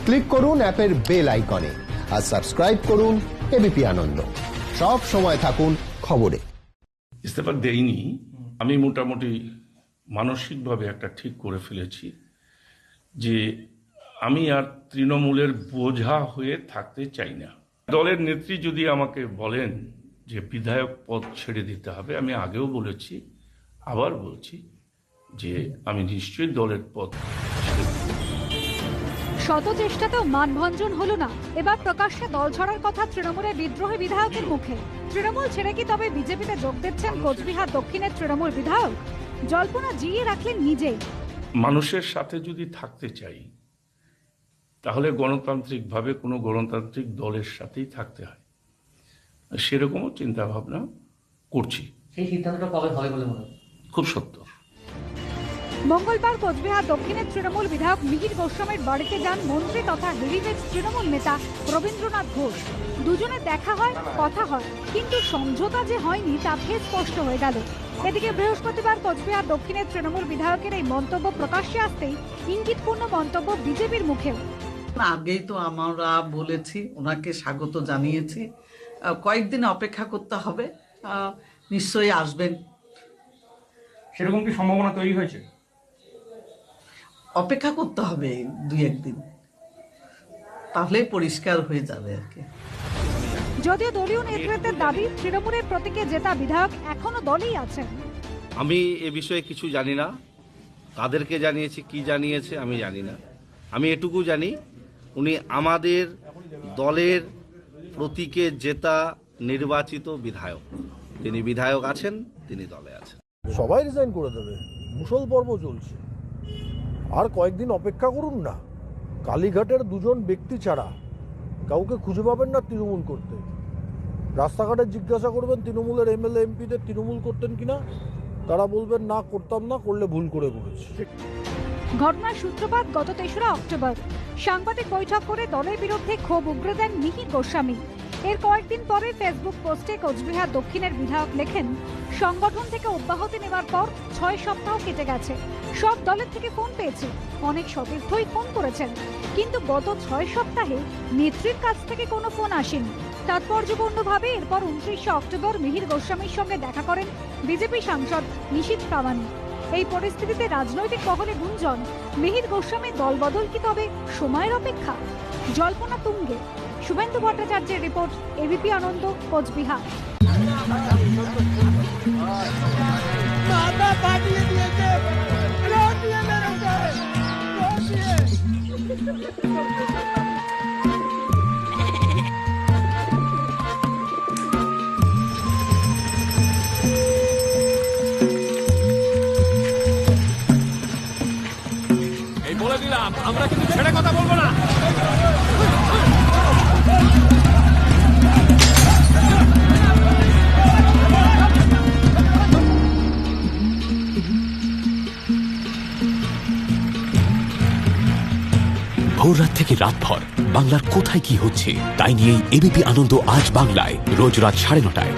Click করুন অ্যাপের bell আইকনে আর সাবস্ক্রাইব করুন এবিপি আনন্দ। সব সময় থাকুন খবরে। ইস্তফা দেইনি, আমি মোটামুটি মানসিকভাবে একটা ঠিক করে ফেলেছি যে আমি আর তৃণমূলের বোঝা হয়ে থাকতে চাই না। দলের নেত্রী যদি আমাকে বলেন যে বিধায়ক পদ ছেড়ে দিতে হবে, আমি আগেও বলেছি, আবার বলছি যে আমি নিশ্চয়ই দলের পদ ছেড়ে দেব। শত চেষ্টাতেও মানভঞ্জন হলো না। এবার প্রকাশ্যে দল ছাড়ার কথা তৃণমূলের বিদ্রোহী বিধায়কের মুখে। তৃণমূল ছেড়ে কি তবে বিজেপিতে যোগ দিচ্ছেন কোচবিহার দক্ষিণের তৃণমূল বিধায়ক? জল্পনা জিইয়ে রাখলেন নিজেই। মানুষের সাথে যদি থাকতে চাই তাহলে গণতান্ত্রিকভাবে কোনো গণতান্ত্রিক দলের সাথেই থাকতে হয়, সেরকমও চিন্তা ভাবনা করছি। সেই সিদ্ধান্তটা কবে হবে বলে মনে হয়? খুব সত্তর। মঙ্গলবার কোচবিহার দক্ষিণের তৃণমূল বিধায়ক মিহির গোস্বামীর বাড়িতে যান মন্ত্রী তথা হেরিটেজ তৃণমূল নেতা রবীন্দ্রনাথ ঘোষ। দুজনে দেখা হয়, কথা হয়, কিন্তু সমঝোতা যে হয়নি তা ফের স্পষ্ট হয়ে গেল। এদিকে বৃহস্পতিবার কোচবিহার দক্ষিণের তৃণমূল বিধায়কের এই মন্তব্য প্রকাশ্যে আসতেই ইঙ্গিতপূর্ণ মন্তব্য বিজেপির মুখেও। আগেই তো আমরা বলেছি, ওনাকে স্বাগত জানিয়েছি, কয়েকদিন অপেক্ষা করতে হবে, নিশ্চয়ই আসবেন। সেরকম কি সম্ভাবনা তৈরি হয়েছে? অপেক্ষা করতে হবে দুই একদিন, তাহলে পরিষ্কার হয়ে যাবে আর কি। যদিও দলীয় নেতৃত্বের দাবি তৃণমূলের প্রতীকে জেতা বিধায়ক এখনো দলেই আছেন। আমি এ বিষয়ে কিছু জানি না, কাদেরকে জানিয়েছে, কি জানিয়েছে আমি জানি না। আমি এটুকু জানি উনি আমাদের দলের প্রতীকে জেতা নির্বাচিত বিধায়ক। তিনি বিধায়ক আছেন, তিনি দলে আছেন। সবাই রিজাইন করে দেবে, মুষল পর্ব চলছে, আর কয়েকদিন অপেক্ষা করুন না। কালীঘাটের দুজন ব্যক্তি ছাড়া কাউকে খুঁজে পাবেন না তৃণমূল করতে। রাস্তাঘাটে জিজ্ঞাসা করবেন তৃণমূলের এমএলএ এমপিদের তৃণমূল করতেন কিনা, তারা বলবেন না করতাম না, করলে ভুল করে করেছি। ঘটনার সূত্রপাত গত ৩রা অক্টোবর। সাংবাদিক বৈঠক করে দলের বিরুদ্ধে ক্ষোভ উগরে দেন মিহির গোস্বামী। এর কয়েকদিন পরে ফেসবুক পোস্টে কোচবিহার দক্ষিণের বিধায়ক লেখেন, সংগঠন থেকে অব্যাহতি নেওয়ার পর ৬ সপ্তাহ কেটে গেছে। সব দলের থেকে ফোন পেয়েছে, অনেক সতীর্থই ফোন করেছেন, কিন্তু গত ৬ সপ্তাহে নেত্রীর কাছ থেকে কোনো ফোন আসেনি। তাৎপর্যপূর্ণভাবে এরপর ২৯শে অক্টোবর মিহির গোস্বামীর সঙ্গে দেখা করেন বিজেপি সাংসদ নিশীথ প্রামাণিক। এই পরিস্থিতিতে রাজনৈতিক মহলে গুঞ্জন, মিহির গোস্বামীর দলবদল কি তবে সময়ের অপেক্ষা? জল্পনা তুঙ্গে। শুভেন্দু ভট্টাচার্যের রিপোর্ট, এবিপি আনন্দ, কোচবিহার। এই বলে দিলাম, আমরা কিন্তু ছেড়ে কথা বলবো না। ভোর রাত থেকে রাতভর বাংলার কোথায় কি হচ্ছে তাই নিয়েই এবিপি আনন্দ আজ বাংলায় রোজ রাত ৯:৩০।